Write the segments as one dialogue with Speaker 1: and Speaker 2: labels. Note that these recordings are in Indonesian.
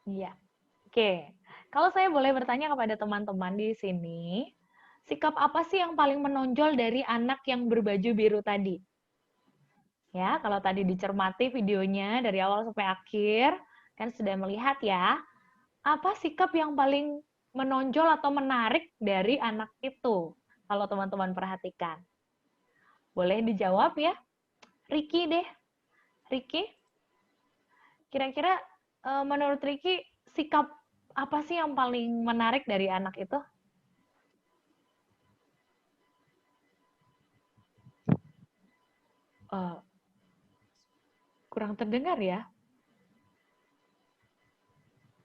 Speaker 1: Iya. Oke. Kalau saya boleh bertanya kepada teman-teman di sini, sikap apa sih yang paling menonjol dari anak yang berbaju biru tadi? Ya, kalau tadi dicermati videonya dari awal sampai akhir, kan sudah melihat ya, apa sikap yang paling menonjol atau menarik dari anak itu? Kalau teman-teman perhatikan. Boleh dijawab ya? Ricky deh. Ricky, kira-kira menurut Ricky sikap apa sih yang paling menarik dari anak itu? Eh, kurang terdengar ya?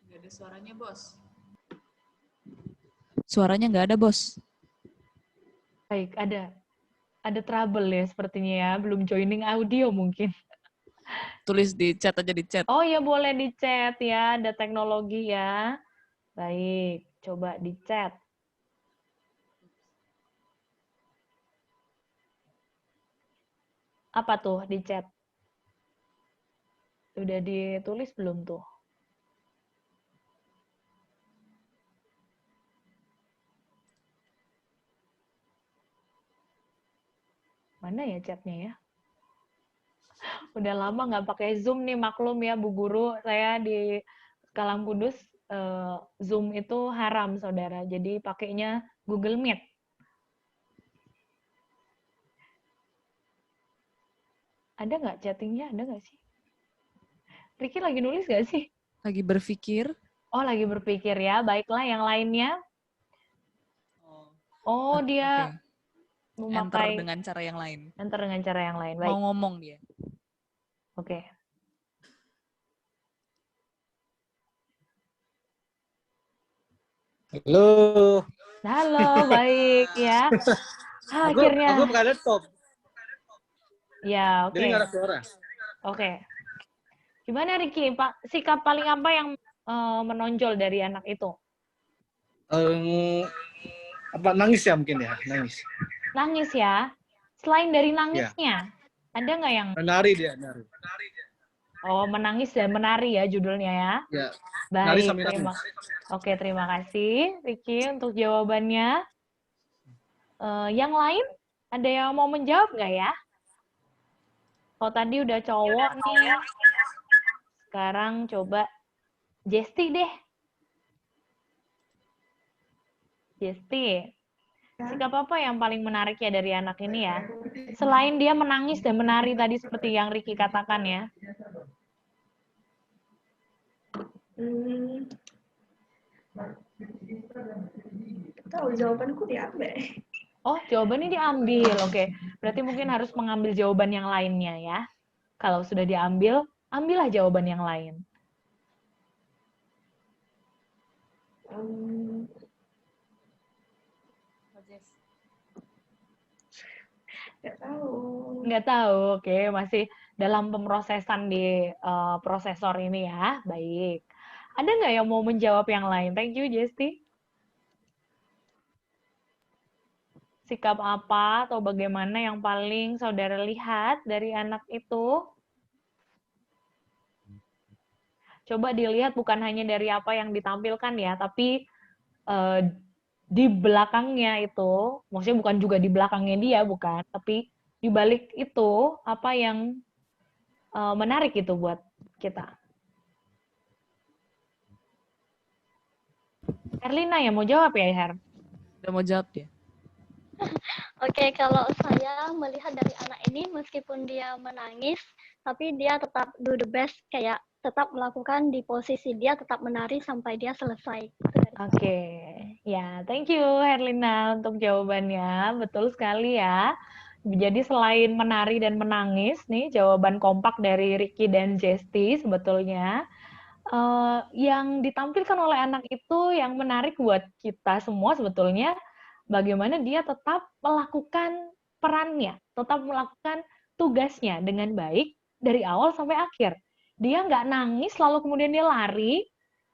Speaker 2: Nggak ada suaranya, Bos. Suaranya nggak ada, Bos.
Speaker 1: Baik, ada trouble ya sepertinya ya, belum joining audio mungkin.
Speaker 2: Tulis di chat aja di chat.
Speaker 1: Oh ya boleh di chat ya, ada teknologi ya. Baik, coba di chat. Apa tuh di chat? Udah ditulis belum tuh? Mana ya chatnya ya? Udah lama nggak pakai Zoom nih, maklum ya Bu Guru. Saya di Kalang Kudus, Zoom itu haram, saudara. Jadi pakainya Google Meet. Ada nggak chattingnya? Ada nggak sih? Ricky lagi nulis nggak sih?
Speaker 2: Lagi berpikir.
Speaker 1: Oh, lagi berpikir ya. Baiklah, yang lainnya. Oh, dia
Speaker 2: Oke. Enter
Speaker 1: memakai
Speaker 2: dengan cara yang lain.
Speaker 1: enter dengan cara yang lain.
Speaker 2: Mau
Speaker 1: Baik.
Speaker 2: ngomong dia.
Speaker 1: Oke.
Speaker 3: Halo.
Speaker 1: Halo, baik ya.
Speaker 3: Aku
Speaker 1: Akhirnya.
Speaker 3: buka laptop.
Speaker 1: Ya,
Speaker 3: Jadi
Speaker 1: oke.
Speaker 3: nggak ada suara.
Speaker 1: Oke. Gimana Ricky? Pak, sikap paling apa yang menonjol dari anak itu?
Speaker 3: Apa nangis ya mungkin ya, nangis.
Speaker 1: Nangis ya. Selain dari
Speaker 3: Ya.
Speaker 1: nangisnya, ada nggak yang
Speaker 3: Nari dia, nari.
Speaker 1: menangis dan menari ya judulnya ya?
Speaker 3: Ya. Nari
Speaker 1: Baik,
Speaker 3: sambil nangis.
Speaker 1: terima kasih Ricky untuk jawabannya. Yang lain, ada yang mau menjawab nggak ya? Oh tadi udah cowok nih, sekarang coba Jesti deh. Jesti, sikap apa yang paling menarik ya dari anak ini ya? Selain dia menangis dan menari tadi seperti yang Ricky katakan ya.
Speaker 4: Tahu jawabanku diambil.
Speaker 1: Oh, jawabannya diambil. Oke, berarti mungkin harus mengambil jawaban yang lainnya ya. Kalau sudah diambil, ambillah jawaban yang lain.
Speaker 4: Nggak tahu.
Speaker 1: Nggak tahu, oke. Masih dalam pemrosesan di prosesor ini ya. Baik. Ada nggak yang mau menjawab yang lain? Thank you, Jesti. Sikap apa atau bagaimana yang paling saudara lihat dari anak itu? Coba dilihat bukan hanya dari apa yang ditampilkan ya, tapi eh, di belakangnya itu, maksudnya bukan juga di belakangnya dia, bukan, tapi di balik itu apa yang menarik itu buat kita. Herlina ya mau jawab ya, Her?
Speaker 2: Udah mau jawab dia.
Speaker 5: Oke, kalau saya melihat dari anak ini, meskipun dia menangis, tapi dia tetap do the best, kayak tetap melakukan di posisi dia, tetap menari sampai dia selesai.
Speaker 1: Oke, ya thank you Herlina untuk jawabannya, betul sekali ya. Jadi selain menari dan menangis nih, jawaban kompak dari Ricky dan Jesti sebetulnya, yang ditampilkan oleh anak itu yang menarik buat kita semua sebetulnya, bagaimana dia tetap melakukan perannya, tetap melakukan tugasnya dengan baik dari awal sampai akhir. Dia nggak nangis, lalu kemudian dia lari,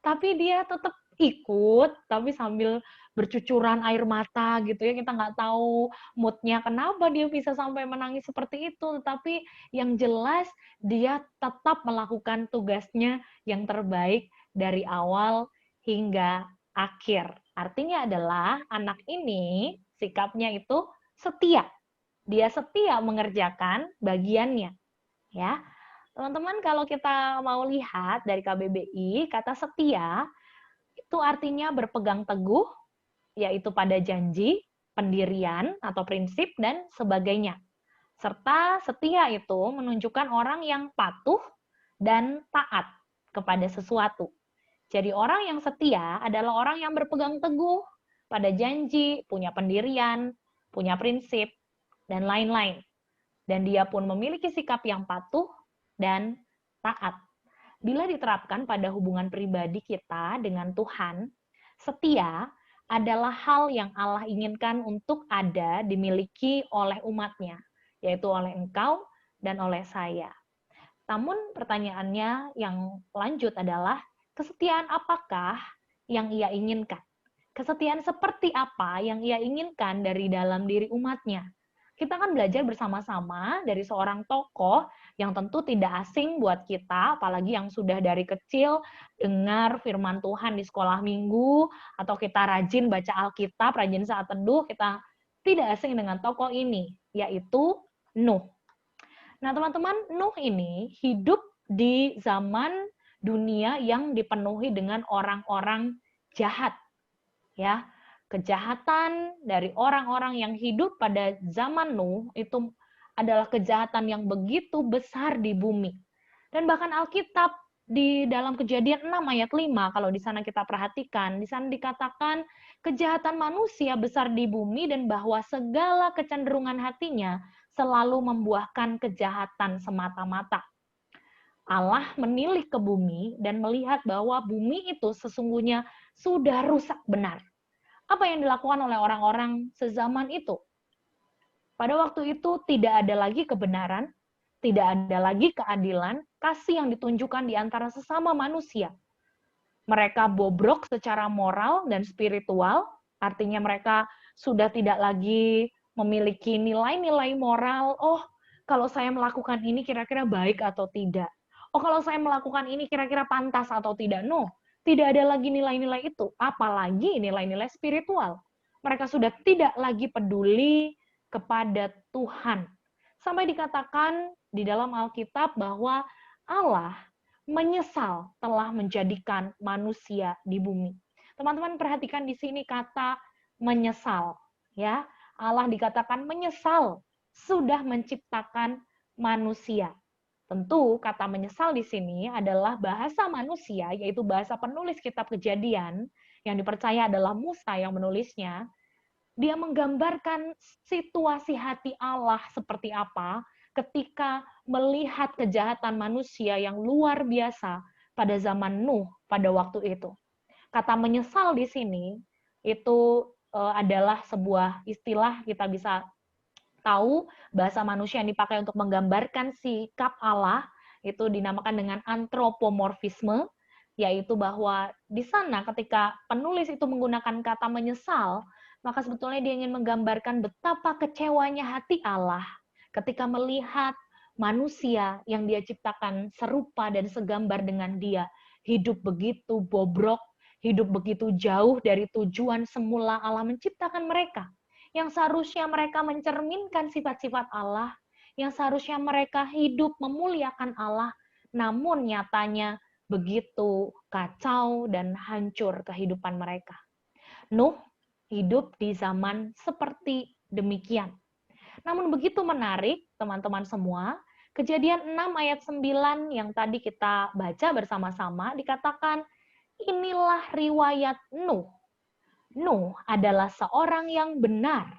Speaker 1: tapi dia tetap ikut, tapi sambil bercucuran air mata gitu ya. Kita nggak tahu moodnya kenapa dia bisa sampai menangis seperti itu. Tapi yang jelas dia tetap melakukan tugasnya yang terbaik dari awal hingga akhir. Artinya adalah anak ini sikapnya itu setia. Dia setia mengerjakan bagiannya. Ya, teman-teman, kalau kita mau lihat dari KBBI, kata setia itu artinya berpegang teguh, yaitu pada janji, pendirian, atau prinsip, dan sebagainya. Serta setia itu menunjukkan orang yang patuh dan taat kepada sesuatu. Jadi orang yang setia adalah orang yang berpegang teguh pada janji, punya pendirian, punya prinsip, dan lain-lain. Dan dia pun memiliki sikap yang patuh dan taat. Bila diterapkan pada hubungan pribadi kita dengan Tuhan, setia adalah hal yang Allah inginkan untuk ada dimiliki oleh umatnya, yaitu oleh engkau dan oleh saya. Namun pertanyaannya yang lanjut adalah, kesetiaan apakah yang ia inginkan? Kesetiaan seperti apa yang ia inginkan dari dalam diri umatnya? Kita akan belajar bersama-sama dari seorang tokoh yang tentu tidak asing buat kita, apalagi yang sudah dari kecil dengar firman Tuhan di sekolah minggu, atau kita rajin baca Alkitab, rajin saat teduh, kita tidak asing dengan tokoh ini, yaitu Nuh. Nah, teman-teman, Nuh ini hidup di zaman dunia yang dipenuhi dengan orang-orang jahat. Ya, kejahatan dari orang-orang yang hidup pada zaman Nuh itu adalah kejahatan yang begitu besar di bumi. Dan bahkan Alkitab di dalam Kejadian 6 ayat 5, kalau di sana kita perhatikan, di sana dikatakan kejahatan manusia besar di bumi dan bahwa segala kecenderungan hatinya selalu membuahkan kejahatan semata-mata. Allah menilik ke bumi dan melihat bahwa bumi itu sesungguhnya sudah rusak benar. Apa yang dilakukan oleh orang-orang sezaman itu? Pada waktu itu tidak ada lagi kebenaran, tidak ada lagi keadilan, kasih yang ditunjukkan di antara sesama manusia. Mereka bobrok secara moral dan spiritual, artinya mereka sudah tidak lagi memiliki nilai-nilai moral. Oh, kalau saya melakukan ini kira-kira baik atau tidak? Oh, kalau saya melakukan ini kira-kira pantas atau tidak? No. Tidak ada lagi nilai-nilai itu, apalagi nilai-nilai spiritual. Mereka sudah tidak lagi peduli kepada Tuhan. Sampai dikatakan di dalam Alkitab bahwa Allah menyesal telah menjadikan manusia di bumi. Teman-teman perhatikan di sini kata menyesal, ya. Allah dikatakan menyesal sudah menciptakan manusia. Tentu kata menyesal di sini adalah bahasa manusia, yaitu bahasa penulis kitab Kejadian, yang dipercaya adalah Musa yang menulisnya. Dia menggambarkan situasi hati Allah seperti apa ketika melihat kejahatan manusia yang luar biasa pada zaman Nuh pada waktu itu. Kata menyesal di sini itu adalah sebuah istilah, kita bisa tahu bahasa manusia yang dipakai untuk menggambarkan sikap Allah itu dinamakan dengan antropomorfisme, yaitu bahwa di sana ketika penulis itu menggunakan kata menyesal, maka sebetulnya dia ingin menggambarkan betapa kecewanya hati Allah ketika melihat manusia yang dia ciptakan serupa dan segambar dengan dia hidup begitu bobrok, hidup begitu jauh dari tujuan semula Allah menciptakan mereka. Yang seharusnya mereka mencerminkan sifat-sifat Allah, yang seharusnya mereka hidup memuliakan Allah, namun nyatanya begitu kacau dan hancur kehidupan mereka. Nuh hidup di zaman seperti demikian. Namun begitu menarik, teman-teman semua, Kejadian 6 ayat 9 yang tadi kita baca bersama-sama dikatakan, inilah riwayat Nuh. Nuh adalah seorang yang benar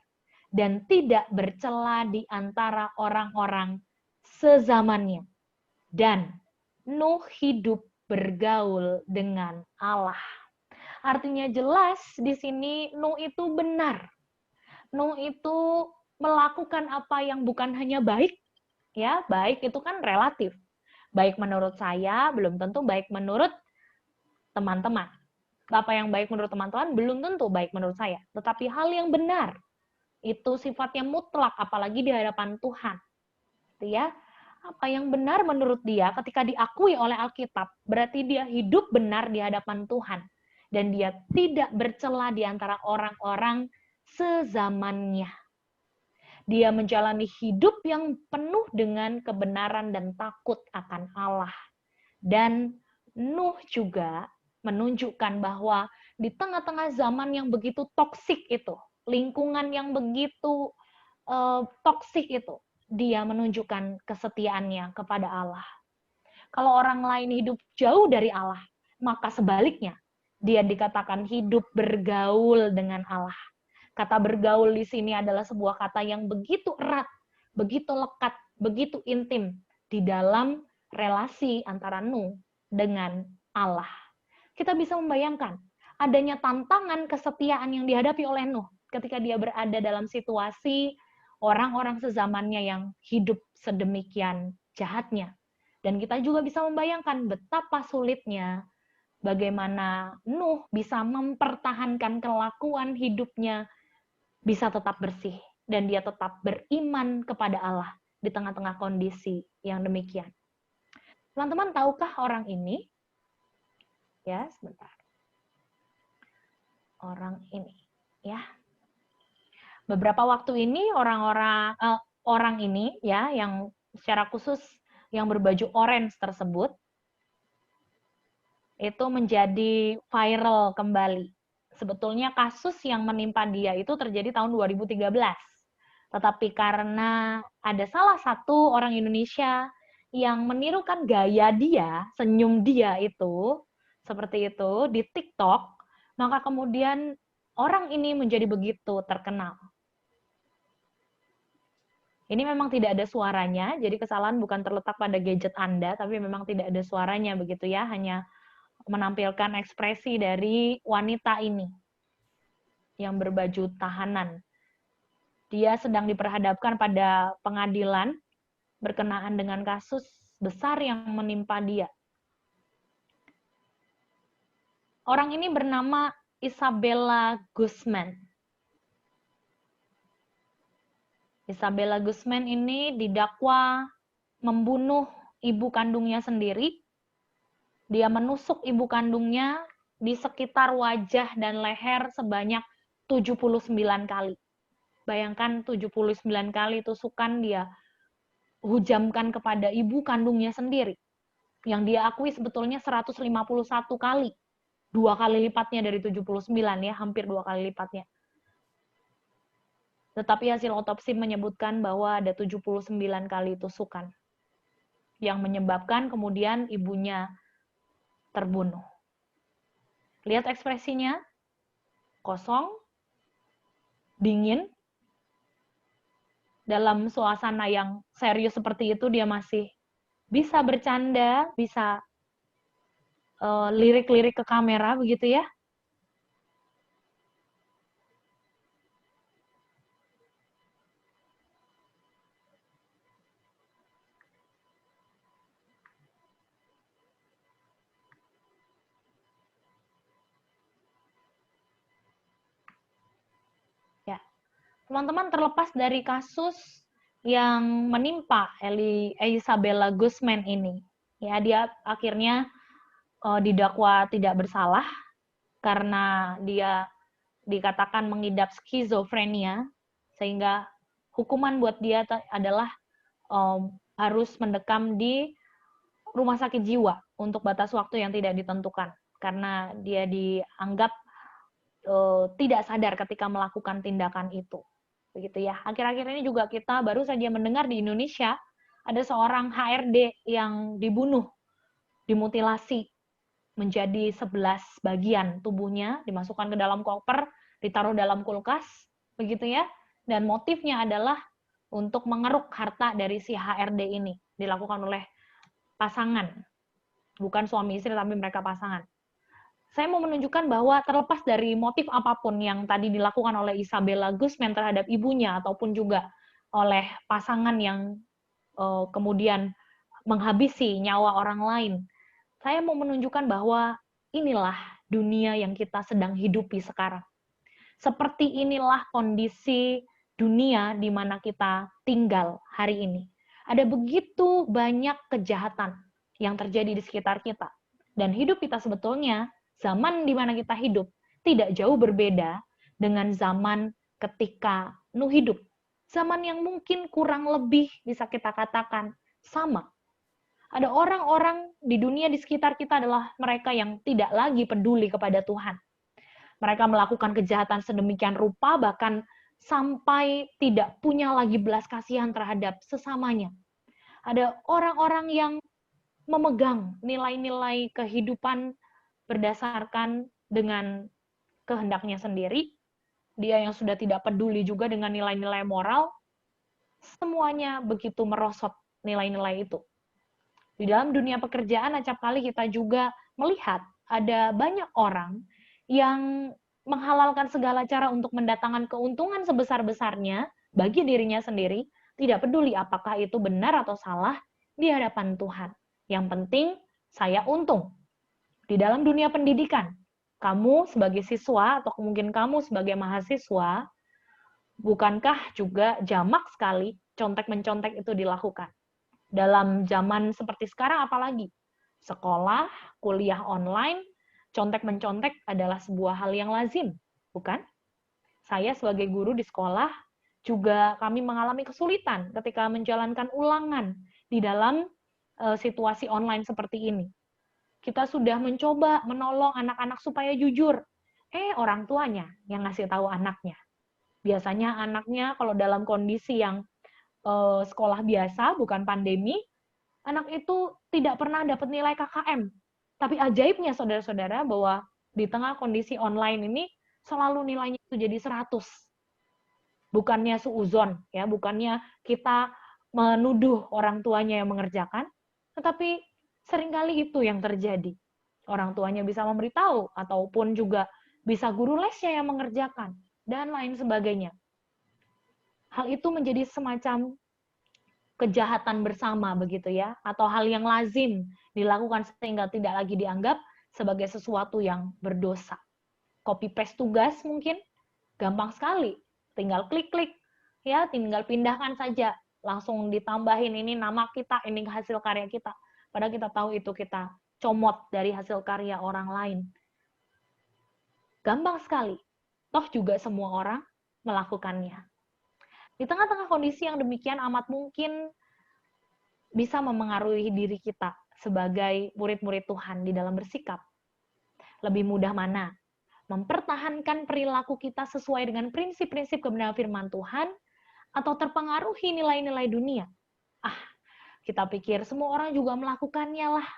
Speaker 1: dan tidak bercela di antara orang-orang sezamannya. Dan Nuh hidup bergaul dengan Allah. Artinya jelas di sini Nuh itu benar. Nuh itu melakukan apa yang bukan hanya baik, ya, baik itu kan relatif. Baik menurut saya belum tentu baik menurut teman-teman. apa yang baik menurut teman-teman belum tentu baik menurut saya. Tetapi hal yang benar itu sifatnya mutlak, apalagi di hadapan Tuhan. Gitu ya. Apa yang benar menurut dia ketika diakui oleh Alkitab, berarti dia hidup benar di hadapan Tuhan. Dan dia tidak bercela di antara orang-orang sezamannya. Dia menjalani hidup yang penuh dengan kebenaran dan takut akan Allah. Dan Nuh juga menunjukkan bahwa di tengah-tengah zaman yang begitu toksik itu, lingkungan yang begitu toksik itu, dia menunjukkan kesetiaannya kepada Allah. Kalau orang lain hidup jauh dari Allah, maka sebaliknya, dia dikatakan hidup bergaul dengan Allah. Kata bergaul di sini adalah sebuah kata yang begitu erat, begitu lekat, begitu intim di dalam relasi antara Nuh dengan Allah. Kita bisa membayangkan adanya tantangan kesetiaan yang dihadapi oleh Nuh ketika dia berada dalam situasi orang-orang sezamannya yang hidup sedemikian jahatnya. Dan kita juga bisa membayangkan betapa sulitnya bagaimana Nuh bisa mempertahankan kelakuan hidupnya bisa tetap bersih dan dia tetap beriman kepada Allah di tengah-tengah kondisi yang demikian. Teman-teman, tahukah orang ini? Ya, sebentar. Orang ini, ya. Beberapa waktu ini orang ini ya yang secara khusus yang berbaju orange tersebut itu menjadi viral kembali. Sebetulnya kasus yang menimpa dia itu terjadi tahun 2013. Tetapi karena ada salah satu orang Indonesia yang menirukan gaya dia, senyum dia itu seperti itu di TikTok, maka kemudian orang ini menjadi begitu terkenal. Ini memang tidak ada suaranya, jadi kesalahan bukan terletak pada gadget Anda, tapi memang tidak ada suaranya begitu ya, hanya menampilkan ekspresi dari wanita ini yang berbaju tahanan. Dia sedang diperhadapkan pada pengadilan berkenaan dengan kasus besar yang menimpa dia. Orang ini bernama Isabella Guzman. Isabella Guzman ini didakwa membunuh ibu kandungnya sendiri. Dia menusuk ibu kandungnya di sekitar wajah dan leher sebanyak 79 kali. Bayangkan 79 kali tusukan dia hujamkan kepada ibu kandungnya sendiri. Yang dia akui sebetulnya 151 kali. 2 kali lipatnya dari 79 ya, hampir 2 kali lipatnya. Tetapi hasil otopsi menyebutkan bahwa ada 79 kali tusukan yang menyebabkan kemudian ibunya terbunuh. Lihat ekspresinya, kosong, dingin. Dalam suasana yang serius seperti itu dia masih bisa bercanda, bisa lirik-lirik ke kamera begitu ya. Teman-teman, terlepas dari kasus yang menimpa Isabella Guzman ini, ya dia akhirnya didakwa tidak bersalah karena dia dikatakan mengidap skizofrenia, sehingga hukuman buat dia adalah harus mendekam di rumah sakit jiwa untuk batas waktu yang tidak ditentukan karena dia dianggap tidak sadar ketika melakukan tindakan itu. Begitu ya. Akhir-akhir ini juga kita baru saja mendengar di Indonesia ada seorang HRD yang dibunuh, dimutilasi menjadi 11 bagian tubuhnya, dimasukkan ke dalam koper, ditaruh dalam kulkas, begitu ya. Dan motifnya adalah untuk mengeruk harta dari si HRD ini, dilakukan oleh pasangan. Bukan suami istri tapi mereka pasangan. Saya mau menunjukkan bahwa terlepas dari motif apapun yang tadi dilakukan oleh Isabella Guzman terhadap ibunya ataupun juga oleh pasangan yang kemudian menghabisi nyawa orang lain, saya mau menunjukkan bahwa inilah dunia yang kita sedang hidupi sekarang. Seperti inilah kondisi dunia di mana kita tinggal hari ini. Ada begitu banyak kejahatan yang terjadi di sekitar kita. Dan hidup kita sebetulnya, zaman di mana kita hidup, tidak jauh berbeda dengan zaman ketika Nuh hidup. Zaman yang mungkin kurang lebih bisa kita katakan sama. Ada orang-orang di dunia di sekitar kita adalah mereka yang tidak lagi peduli kepada Tuhan. Mereka melakukan kejahatan sedemikian rupa, bahkan sampai tidak punya lagi belas kasihan terhadap sesamanya. Ada orang-orang yang memegang nilai-nilai kehidupan berdasarkan dengan kehendaknya sendiri. Dia yang sudah tidak peduli juga dengan nilai-nilai moral, semuanya begitu merosot nilai-nilai itu. Di dalam dunia pekerjaan, acap kali kita juga melihat ada banyak orang yang menghalalkan segala cara untuk mendatangkan keuntungan sebesar-besarnya bagi dirinya sendiri, tidak peduli apakah itu benar atau salah di hadapan Tuhan. Yang penting, saya untung. Di dalam dunia pendidikan, kamu sebagai siswa atau mungkin kamu sebagai mahasiswa, bukankah juga jamak sekali contek-mencontek itu dilakukan? Dalam zaman seperti sekarang apalagi? Sekolah, kuliah online, contek-mencontek adalah sebuah hal yang lazim, bukan? Saya sebagai guru di sekolah, juga kami mengalami kesulitan ketika menjalankan ulangan di dalam situasi online seperti ini. Kita sudah mencoba menolong anak-anak supaya jujur. Orang tuanya yang ngasih tahu anaknya. Biasanya anaknya kalau dalam kondisi yang sekolah biasa, bukan pandemi, anak itu tidak pernah dapat nilai KKM. Tapi ajaibnya saudara-saudara bahwa di tengah kondisi online ini selalu nilainya itu jadi 100. Bukannya suuzon, ya, bukannya kita menuduh orang tuanya yang mengerjakan, tetapi seringkali itu yang terjadi. Orang tuanya bisa memberitahu, ataupun juga bisa guru lesnya yang mengerjakan, dan lain sebagainya. Hal itu menjadi semacam kejahatan bersama begitu ya, atau hal yang lazim dilakukan sehingga tidak lagi dianggap sebagai sesuatu yang berdosa. Copy paste tugas mungkin gampang sekali, tinggal klik-klik ya, tinggal pindahkan saja, langsung ditambahin ini nama kita, ini hasil karya kita. Padahal kita tahu itu kita comot dari hasil karya orang lain. Gampang sekali. Toh juga semua orang melakukannya. Di tengah-tengah kondisi yang demikian amat mungkin bisa memengaruhi diri kita sebagai murid-murid Tuhan di dalam bersikap. Lebih mudah mana? Mempertahankan perilaku kita sesuai dengan prinsip-prinsip kebenaran firman Tuhan, atau terpengaruhi nilai-nilai dunia? Kita pikir semua orang juga melakukannya lah.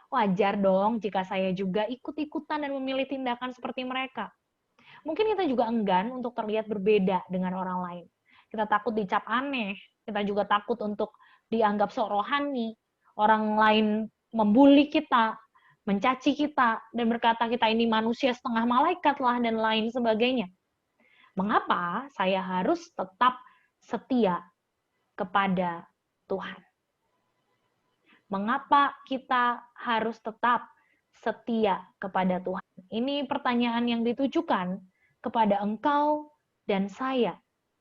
Speaker 1: Wajar dong jika saya juga ikut-ikutan dan memilih tindakan seperti mereka. Mungkin kita juga enggan untuk terlihat berbeda dengan orang lain. Kita takut dicap aneh, kita juga takut untuk dianggap sok rohani, orang lain membuli kita, mencaci kita, dan berkata kita ini manusia setengah malaikat lah, dan lain sebagainya. Mengapa saya harus tetap setia kepada Tuhan? Mengapa kita harus tetap setia kepada Tuhan? Ini pertanyaan yang ditujukan kepada engkau dan saya.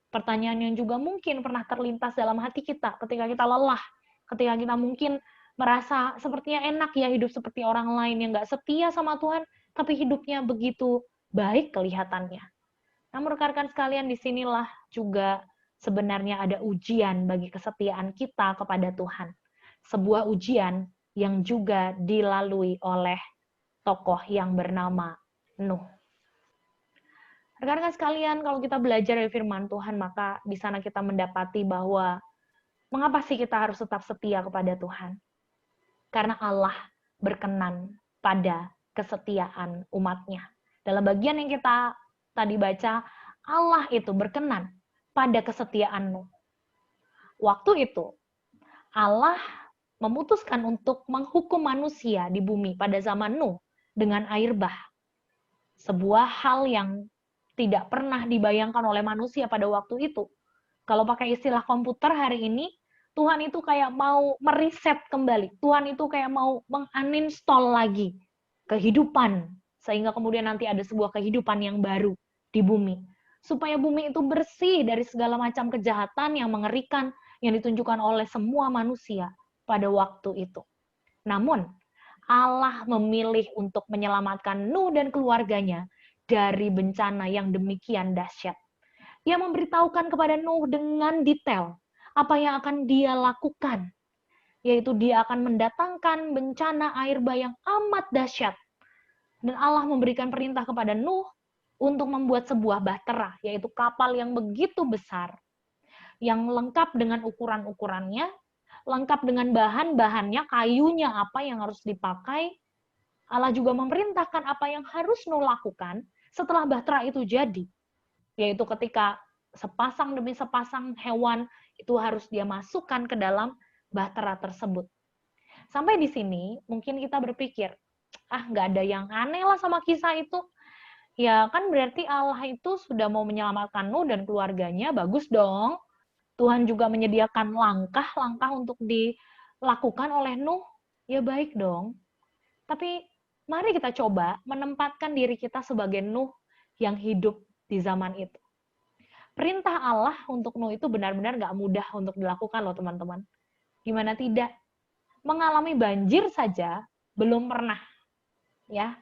Speaker 1: Pertanyaan yang juga mungkin pernah terlintas dalam hati kita ketika kita lelah, ketika kita mungkin merasa sepertinya enak ya hidup seperti orang lain yang nggak setia sama Tuhan, tapi hidupnya begitu baik kelihatannya. Namun rekan-rekan sekalian, disinilah juga sebenarnya ada ujian bagi kesetiaan kita kepada Tuhan. Sebuah ujian yang juga dilalui oleh tokoh yang bernama Nuh. Rekan-rekan sekalian, kalau kita belajar dari firman Tuhan, maka di sana kita mendapati bahwa mengapa sih kita harus tetap setia kepada Tuhan? Karena Allah berkenan pada kesetiaan umatnya. Dalam bagian yang kita tadi baca, Allah itu berkenan pada kesetiaan Nuh. Waktu itu, Allah memutuskan untuk menghukum manusia di bumi pada zaman Nuh dengan air bah. Sebuah hal yang tidak pernah dibayangkan oleh manusia pada waktu itu. Kalau pakai istilah komputer hari ini, Tuhan itu kayak mau mereset kembali. Tuhan itu kayak mau menguninstall lagi kehidupan sehingga kemudian nanti ada sebuah kehidupan yang baru di bumi. Supaya bumi itu bersih dari segala macam kejahatan yang mengerikan yang ditunjukkan oleh semua manusia pada waktu itu. Namun, Allah memilih untuk menyelamatkan Nuh dan keluarganya dari bencana yang demikian dahsyat. Ia memberitahukan kepada Nuh dengan detail apa yang akan dia lakukan, yaitu dia akan mendatangkan bencana air bah yang amat dahsyat. Dan Allah memberikan perintah kepada Nuh untuk membuat sebuah bahtera, yaitu kapal yang begitu besar, yang lengkap dengan ukuran-ukurannya, lengkap dengan bahan-bahannya, kayunya apa yang harus dipakai. Allah juga memerintahkan apa yang harus Nuh lakukan setelah bahtera itu jadi, yaitu ketika sepasang demi sepasang hewan itu harus dia masukkan ke dalam bahtera tersebut. Sampai di sini mungkin kita berpikir, nggak ada yang aneh lah sama kisah itu. Ya kan berarti Allah itu sudah mau menyelamatkan Nuh dan keluarganya, bagus dong. Tuhan juga menyediakan langkah-langkah untuk dilakukan oleh Nuh, ya baik dong. Tapi mari kita coba menempatkan diri kita sebagai Nuh yang hidup di zaman itu. Perintah Allah untuk Nuh itu benar-benar nggak mudah untuk dilakukan loh teman-teman. Gimana tidak? Mengalami banjir saja belum pernah. Ya,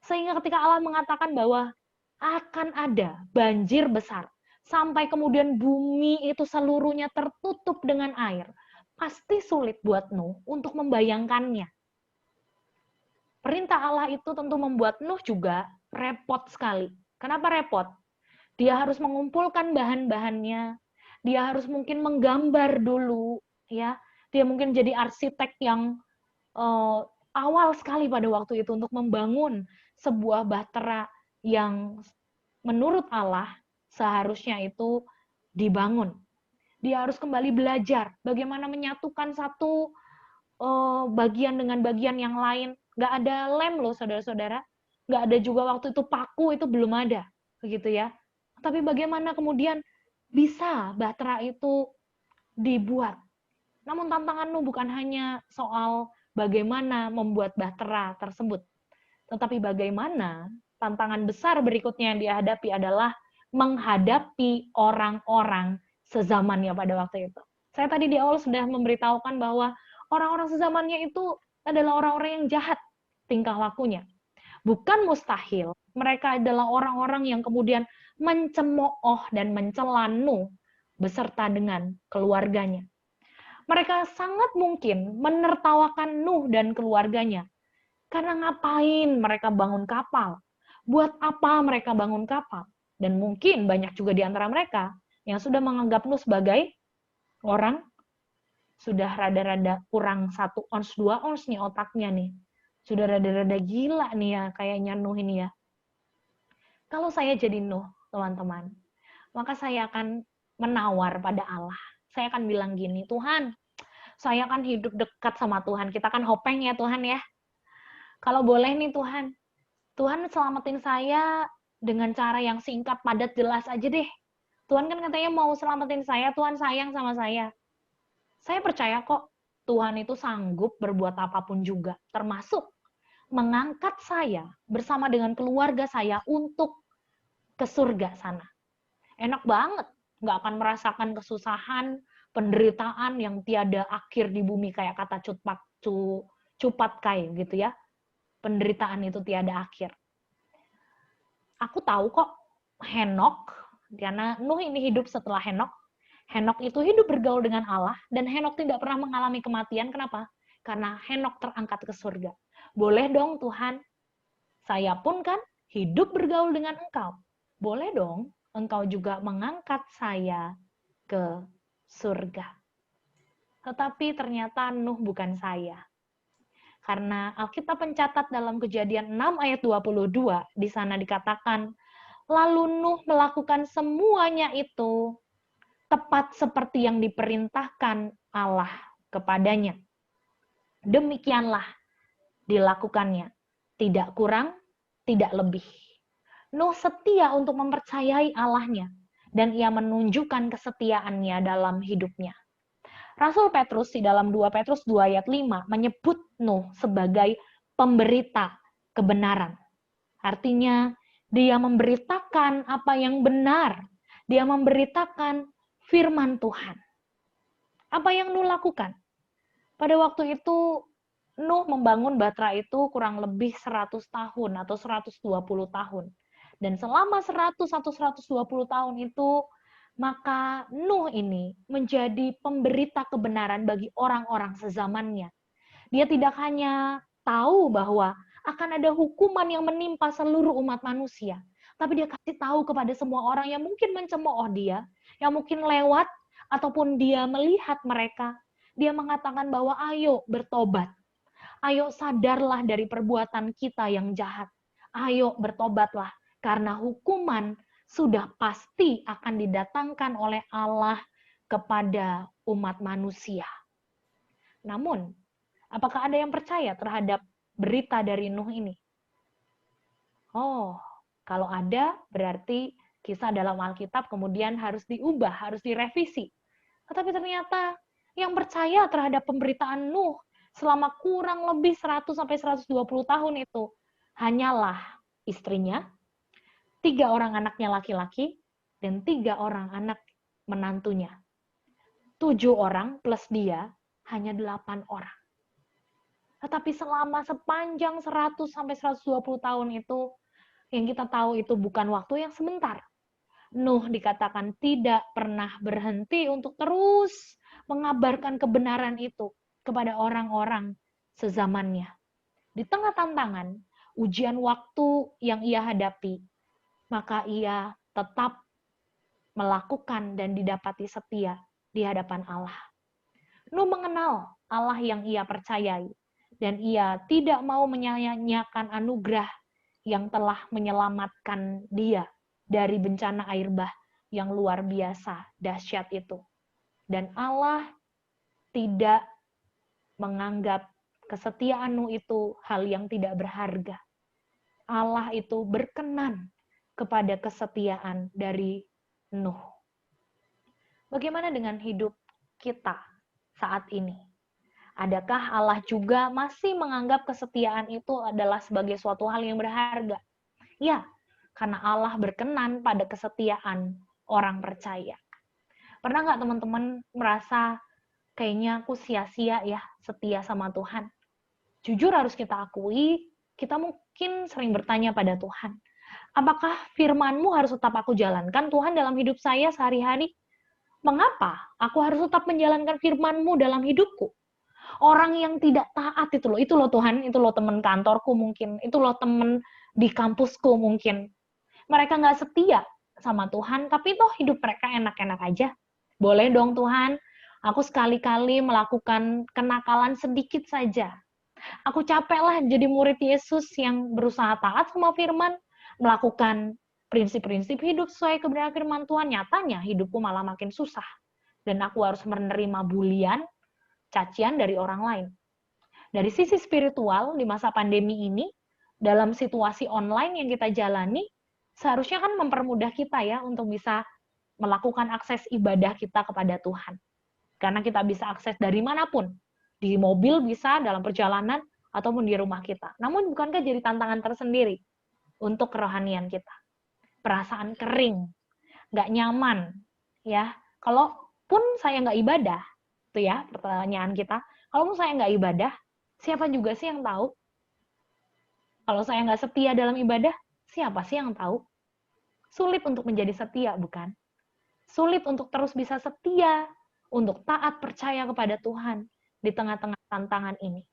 Speaker 1: sehingga ketika Allah mengatakan bahwa akan ada banjir besar, sampai kemudian bumi itu seluruhnya tertutup dengan air, pasti sulit buat Nuh untuk membayangkannya. Perintah Allah itu tentu membuat Nuh juga repot sekali. Kenapa repot? Dia harus mengumpulkan bahan-bahannya, dia harus mungkin menggambar dulu, ya. Dia mungkin jadi arsitek yang awal sekali pada waktu itu untuk membangun sebuah bahtera yang menurut Allah seharusnya itu dibangun. Dia harus kembali belajar bagaimana menyatukan satu bagian dengan bagian yang lain. Nggak ada lem loh saudara-saudara. Nggak ada juga waktu itu paku, itu belum ada. Begitu ya. Tapi bagaimana kemudian bisa bahtera itu dibuat. Namun tantangan Nuh bukan hanya soal bagaimana membuat bahtera tersebut. Tetapi bagaimana tantangan besar berikutnya yang dihadapi adalah menghadapi orang-orang sezamannya pada waktu itu. Saya tadi di awal sudah memberitahukan bahwa orang-orang sezamannya itu adalah orang-orang yang jahat tingkah lakunya. Bukan mustahil, mereka adalah orang-orang yang kemudian mencemooh dan mencela Nuh beserta dengan keluarganya. Mereka sangat mungkin menertawakan Nuh dan keluarganya. Karena ngapain mereka bangun kapal? Buat apa mereka bangun kapal? Dan mungkin banyak juga di antara mereka yang sudah menganggap Nuh sebagai orang sudah rada-rada kurang 1 ons, 2 ons nih otaknya nih. Sudah rada-rada gila nih ya kayaknya Nuh ini ya. Kalau saya jadi Nuh, teman-teman, maka saya akan menawar pada Allah. Saya akan bilang gini, Tuhan, saya kan hidup dekat sama Tuhan. Kita kan hopeng ya Tuhan ya. Kalau boleh nih Tuhan, Tuhan selamatin saya dengan cara yang singkat, padat, jelas aja deh. Tuhan kan katanya mau selamatin saya, Tuhan sayang sama saya. Saya percaya kok Tuhan itu sanggup berbuat apapun juga, termasuk mengangkat saya bersama dengan keluarga saya untuk ke surga sana. Enak banget, nggak akan merasakan kesusahan, penderitaan yang tiada akhir di bumi kayak kata Cupat Kai gitu ya. Penderitaan itu tiada akhir. Aku tahu kok Henok, karena Nuh ini hidup setelah Henok. Henok itu hidup bergaul dengan Allah dan Henok tidak pernah mengalami kematian. Kenapa? Karena Henok terangkat ke surga. Boleh dong Tuhan, saya pun kan hidup bergaul dengan Engkau. Boleh dong Engkau juga mengangkat saya ke surga. Tetapi ternyata Nuh bukan saya. Karena Alkitab mencatat dalam Kejadian 6 ayat 22, di sana dikatakan, lalu Nuh melakukan semuanya itu tepat seperti yang diperintahkan Allah kepadanya. Demikianlah dilakukannya, tidak kurang, tidak lebih. Nuh setia untuk mempercayai Allahnya, dan ia menunjukkan kesetiaannya dalam hidupnya. Rasul Petrus di dalam 2 Petrus 2 ayat 5 menyebut Nuh sebagai pemberita kebenaran. Artinya, dia memberitakan apa yang benar. Dia memberitakan firman Tuhan. Apa yang Nuh lakukan? Pada waktu itu, Nuh membangun Batra itu kurang lebih 100 tahun atau 120 tahun. Dan selama 100 atau 120 tahun itu, maka Nuh ini menjadi pemberita kebenaran bagi orang-orang sezamannya. Dia tidak hanya tahu bahwa akan ada hukuman yang menimpa seluruh umat manusia, tapi dia kasih tahu kepada semua orang yang mungkin mencemooh dia, yang mungkin lewat, ataupun dia melihat mereka, dia mengatakan bahwa ayo bertobat. Ayo sadarlah dari perbuatan kita yang jahat. Ayo bertobatlah, karena hukuman sudah pasti akan didatangkan oleh Allah kepada umat manusia. Namun, apakah ada yang percaya terhadap berita dari Nuh ini? Oh, kalau ada, berarti kisah dalam Alkitab kemudian harus diubah, harus direvisi. Tetapi ternyata yang percaya terhadap pemberitaan Nuh selama kurang lebih 100 sampai 120 tahun itu hanyalah istrinya, 3 orang anaknya laki-laki, dan 3 orang anak menantunya. 7 orang plus dia, hanya 8 orang. Tetapi selama sepanjang 100 sampai 120 tahun itu, yang kita tahu itu bukan waktu yang sebentar. Nuh dikatakan tidak pernah berhenti untuk terus mengabarkan kebenaran itu kepada orang-orang sezamannya. Di tengah tantangan, ujian waktu yang ia hadapi, maka ia tetap melakukan dan didapati setia di hadapan Allah. Nuh mengenal Allah yang ia percayai, dan ia tidak mau menyia-nyiakan anugerah yang telah menyelamatkan dia dari bencana air bah yang luar biasa dahsyat itu. Dan Allah tidak menganggap kesetiaan Nuh itu hal yang tidak berharga. Allah itu berkenan kepada kesetiaan dari Nuh. Bagaimana dengan hidup kita saat ini? Adakah Allah juga masih menganggap kesetiaan itu adalah sebagai suatu hal yang berharga? Ya, karena Allah berkenan pada kesetiaan orang percaya. Pernah nggak teman-teman merasa kayaknya aku sia-sia ya setia sama Tuhan? Jujur harus kita akui, kita mungkin sering bertanya pada Tuhan, apakah firman-Mu harus tetap aku jalankan Tuhan dalam hidup saya sehari-hari? Mengapa aku harus tetap menjalankan firman-Mu dalam hidupku? Orang yang tidak taat itu loh Tuhan, itu loh teman kantorku mungkin, itu loh teman di kampusku mungkin. Mereka nggak setia sama Tuhan, tapi toh hidup mereka enak-enak aja. Boleh dong Tuhan, aku sekali-kali melakukan kenakalan sedikit saja. Aku capek lah jadi murid Yesus yang berusaha taat sama firman, melakukan prinsip-prinsip hidup sesuai kebenaran firman Tuhan. Nyatanya hidupku malah makin susah. Dan aku harus menerima bulian, cacian dari orang lain. Dari sisi spiritual, di masa pandemi ini, dalam situasi online yang kita jalani, seharusnya kan mempermudah kita ya untuk bisa melakukan akses ibadah kita kepada Tuhan. Karena kita bisa akses dari manapun. Di mobil bisa, dalam perjalanan, ataupun di rumah kita. Namun bukankah jadi tantangan tersendiri untuk kerohanian kita? Perasaan kering, nggak nyaman. Ya, kalaupun saya nggak ibadah, itu ya pertanyaan kita, kalaupun saya nggak ibadah, siapa juga sih yang tahu? Kalau saya nggak setia dalam ibadah, siapa sih yang tahu? Sulit untuk menjadi setia, bukan? Sulit untuk terus bisa setia, untuk taat percaya kepada Tuhan di tengah-tengah tantangan ini.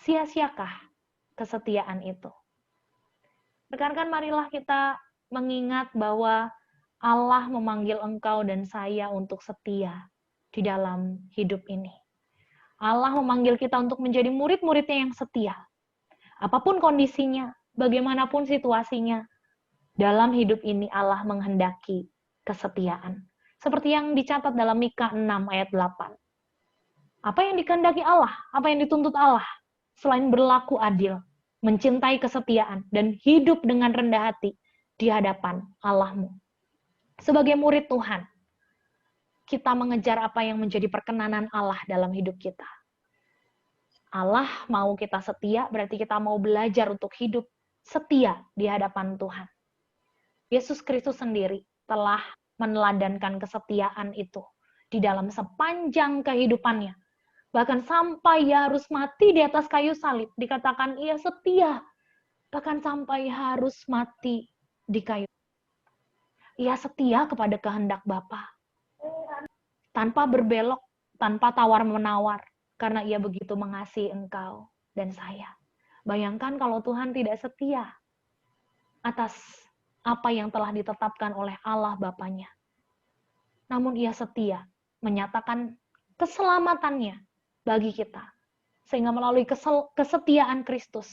Speaker 1: Sia-siakah kesetiaan itu? Rekan-rekan, marilah kita mengingat bahwa Allah memanggil engkau dan saya untuk setia di dalam hidup ini. Allah memanggil kita untuk menjadi murid-muridnya yang setia. Apapun kondisinya, bagaimanapun situasinya, dalam hidup ini Allah menghendaki kesetiaan. Seperti yang dicatat dalam Mika 6 ayat 8. Apa yang dikehendaki Allah? Apa yang dituntut Allah? Selain berlaku adil, mencintai kesetiaan, dan hidup dengan rendah hati di hadapan Allahmu. Sebagai murid Tuhan, kita mengejar apa yang menjadi perkenanan Allah dalam hidup kita. Allah mau kita setia, berarti kita mau belajar untuk hidup setia di hadapan Tuhan. Yesus Kristus sendiri telah meneladankan kesetiaan itu di dalam sepanjang kehidupannya. Bahkan sampai ia harus mati di atas kayu salib, dikatakan ia setia. Bahkan sampai harus mati di kayu. Ia setia kepada kehendak Bapa. Tanpa berbelok, tanpa tawar-menawar. Karena ia begitu mengasihi engkau dan saya. Bayangkan kalau Tuhan tidak setia atas apa yang telah ditetapkan oleh Allah Bapanya. Namun ia setia menyatakan keselamatannya bagi kita. Sehingga melalui kesetiaan Kristus,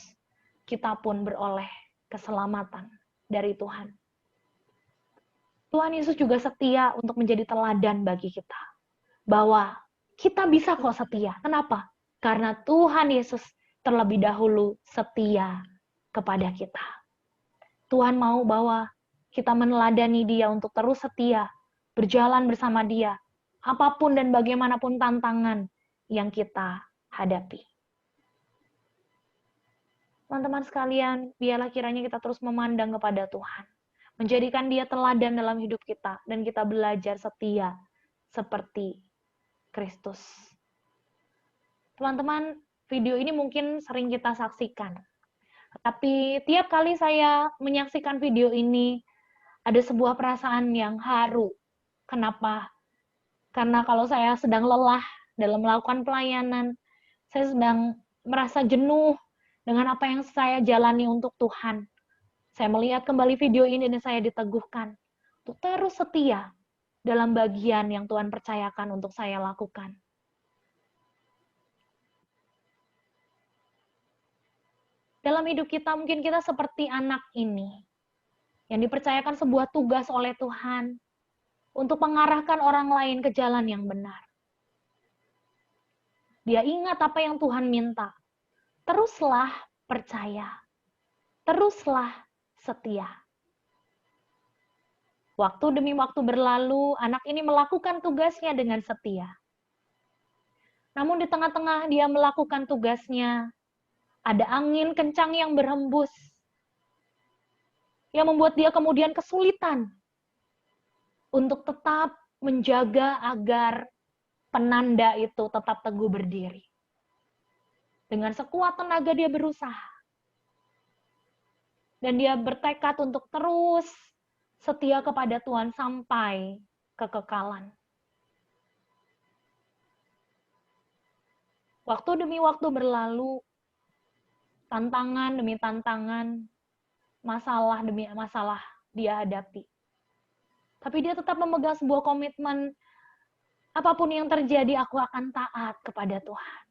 Speaker 1: kita pun beroleh keselamatan dari Tuhan. Tuhan Yesus juga setia untuk menjadi teladan bagi kita. Bahwa kita bisa kok setia. Kenapa? Karena Tuhan Yesus terlebih dahulu setia kepada kita. Tuhan mau bahwa kita meneladani Dia untuk terus setia, berjalan bersama Dia, apapun dan bagaimanapun tantangan yang kita hadapi. Teman-teman sekalian, biarlah kiranya kita terus memandang kepada Tuhan, menjadikan Dia teladan dalam hidup kita, dan kita belajar setia seperti Kristus. Teman-teman, video ini mungkin sering kita saksikan. Tapi tiap kali saya menyaksikan video ini, ada sebuah perasaan yang haru. Kenapa? Karena kalau saya sedang lelah dalam melakukan pelayanan, saya sedang merasa jenuh dengan apa yang saya jalani untuk Tuhan. Saya melihat kembali video ini dan saya diteguhkan untuk terus setia dalam bagian yang Tuhan percayakan untuk saya lakukan. Dalam hidup kita, mungkin kita seperti anak ini, yang dipercayakan sebuah tugas oleh Tuhan untuk mengarahkan orang lain ke jalan yang benar. Dia ingat apa yang Tuhan minta. Teruslah percaya. Teruslah setia. Waktu demi waktu berlalu, anak ini melakukan tugasnya dengan setia. Namun di tengah-tengah dia melakukan tugasnya, ada angin kencang yang berhembus, yang membuat dia kemudian kesulitan untuk tetap menjaga agar penanda itu tetap teguh berdiri. Dengan sekuat tenaga dia berusaha. Dan dia bertekad untuk terus setia kepada Tuhan sampai kekekalan. Waktu demi waktu berlalu, tantangan demi tantangan, masalah demi masalah dia hadapi. Tapi dia tetap memegang sebuah komitmen, apapun yang terjadi aku akan taat kepada Tuhan.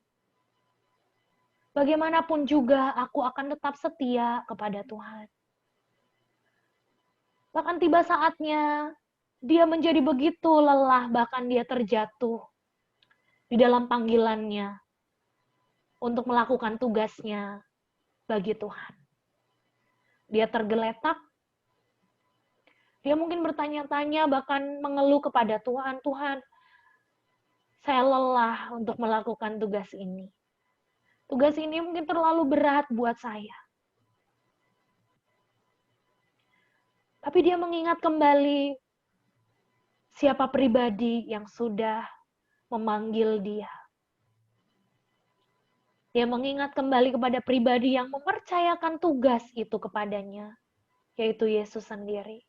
Speaker 1: Bagaimanapun juga aku akan tetap setia kepada Tuhan. Bahkan tiba saatnya dia menjadi begitu lelah, bahkan dia terjatuh di dalam panggilannya untuk melakukan tugasnya bagi Tuhan. Dia tergeletak, dia mungkin bertanya-tanya, bahkan mengeluh kepada Tuhan, Tuhan, saya lelah untuk melakukan tugas ini. Tugas ini mungkin terlalu berat buat saya. Tapi dia mengingat kembali siapa pribadi yang sudah memanggil dia. Dia mengingat kembali kepada pribadi yang mempercayakan tugas itu kepadanya, yaitu Yesus sendiri.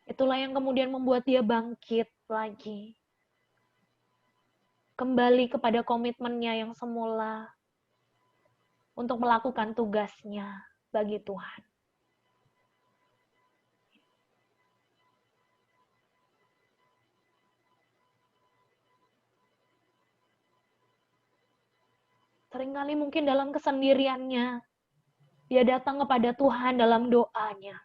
Speaker 1: Itulah yang kemudian membuat dia bangkit lagi. Kembali kepada komitmennya yang semula untuk melakukan tugasnya bagi Tuhan. Seringkali mungkin dalam kesendiriannya, dia datang kepada Tuhan dalam doanya.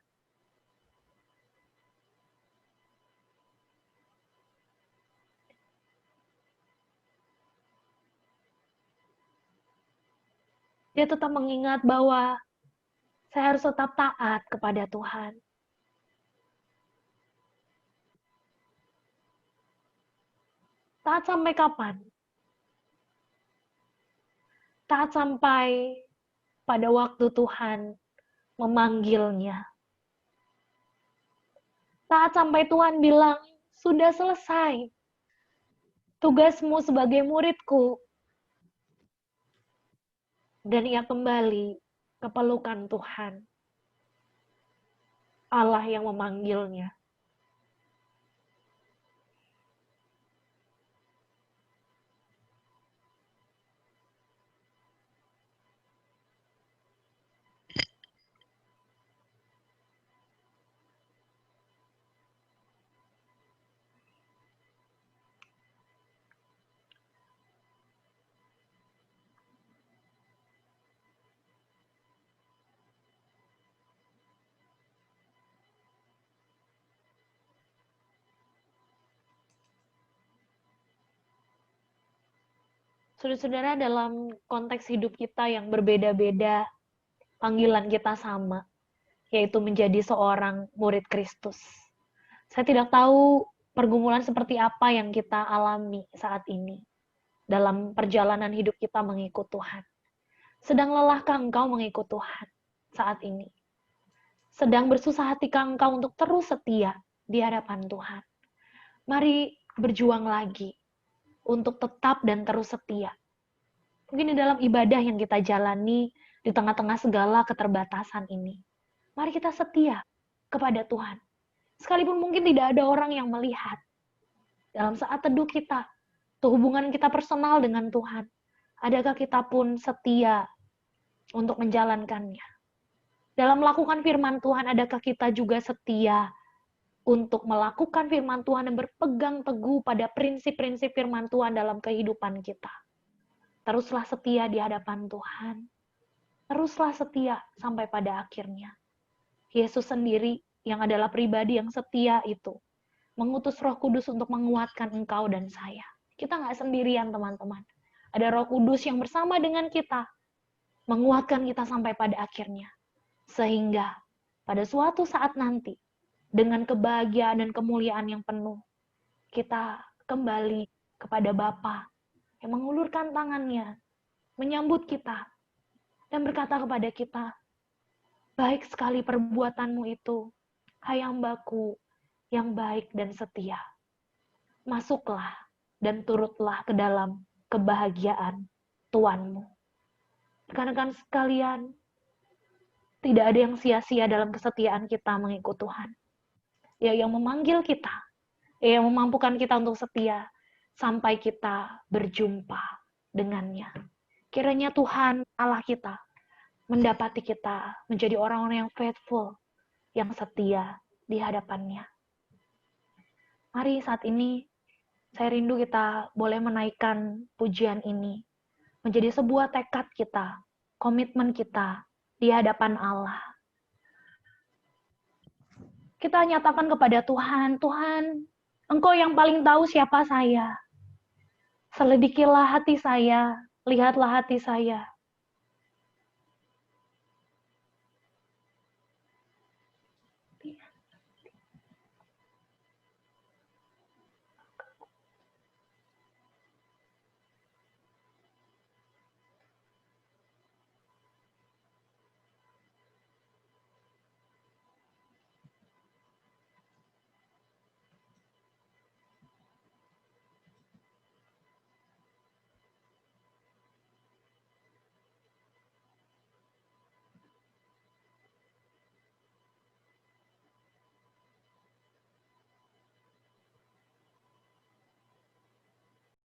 Speaker 1: Dia tetap mengingat bahwa saya harus tetap taat kepada Tuhan. Taat sampai kapan? Taat sampai pada waktu Tuhan memanggilnya. Saat sampai Tuhan bilang, sudah selesai. Tugasmu sebagai muridku. Dan ia kembali ke pelukan Tuhan. Allah yang memanggilnya. Saudara-saudara, dalam konteks hidup kita yang berbeda-beda, panggilan kita sama, yaitu menjadi seorang murid Kristus. Saya tidak tahu pergumulan seperti apa yang kita alami saat ini dalam perjalanan hidup kita mengikut Tuhan. Sedang lelahkah engkau mengikut Tuhan saat ini? Sedang bersusah hatikah engkau untuk terus setia di hadapan Tuhan? Mari berjuang lagi untuk tetap dan terus setia. Mungkin di dalam ibadah yang kita jalani di tengah-tengah segala keterbatasan ini. Mari kita setia kepada Tuhan. Sekalipun mungkin tidak ada orang yang melihat. Dalam saat teduh kita, hubungan kita personal dengan Tuhan, adakah kita pun setia untuk menjalankannya? Dalam melakukan firman Tuhan, adakah kita juga setia untuk melakukan firman Tuhan dan berpegang teguh pada prinsip-prinsip firman Tuhan dalam kehidupan kita? Teruslah setia di hadapan Tuhan. Teruslah setia sampai pada akhirnya. Yesus sendiri yang adalah pribadi yang setia itu mengutus Roh Kudus untuk menguatkan engkau dan saya. Kita nggak sendirian, teman-teman. Ada Roh Kudus yang bersama dengan kita, menguatkan kita sampai pada akhirnya. Sehingga pada suatu saat nanti, dengan kebahagiaan dan kemuliaan yang penuh, kita kembali kepada Bapa yang mengulurkan tangannya, menyambut kita, dan berkata kepada kita, baik sekali perbuatanmu itu, hai hambaku yang baik dan setia. Masuklah dan turutlah ke dalam kebahagiaan Tuhanmu. Rekan-rekan sekalian, tidak ada yang sia-sia dalam kesetiaan kita mengikut Tuhan. Ia yang memanggil kita, Ia yang memampukan kita untuk setia sampai kita berjumpa dengannya. Kiranya Tuhan Allah kita mendapati kita menjadi orang-orang yang faithful, yang setia di hadapannya. Mari saat ini saya rindu kita boleh menaikkan pujian ini menjadi sebuah tekad kita, komitmen kita di hadapan Allah. Kita nyatakan kepada Tuhan, Tuhan, Engkau yang paling tahu siapa saya. Selidikilah hati saya, lihatlah hati saya.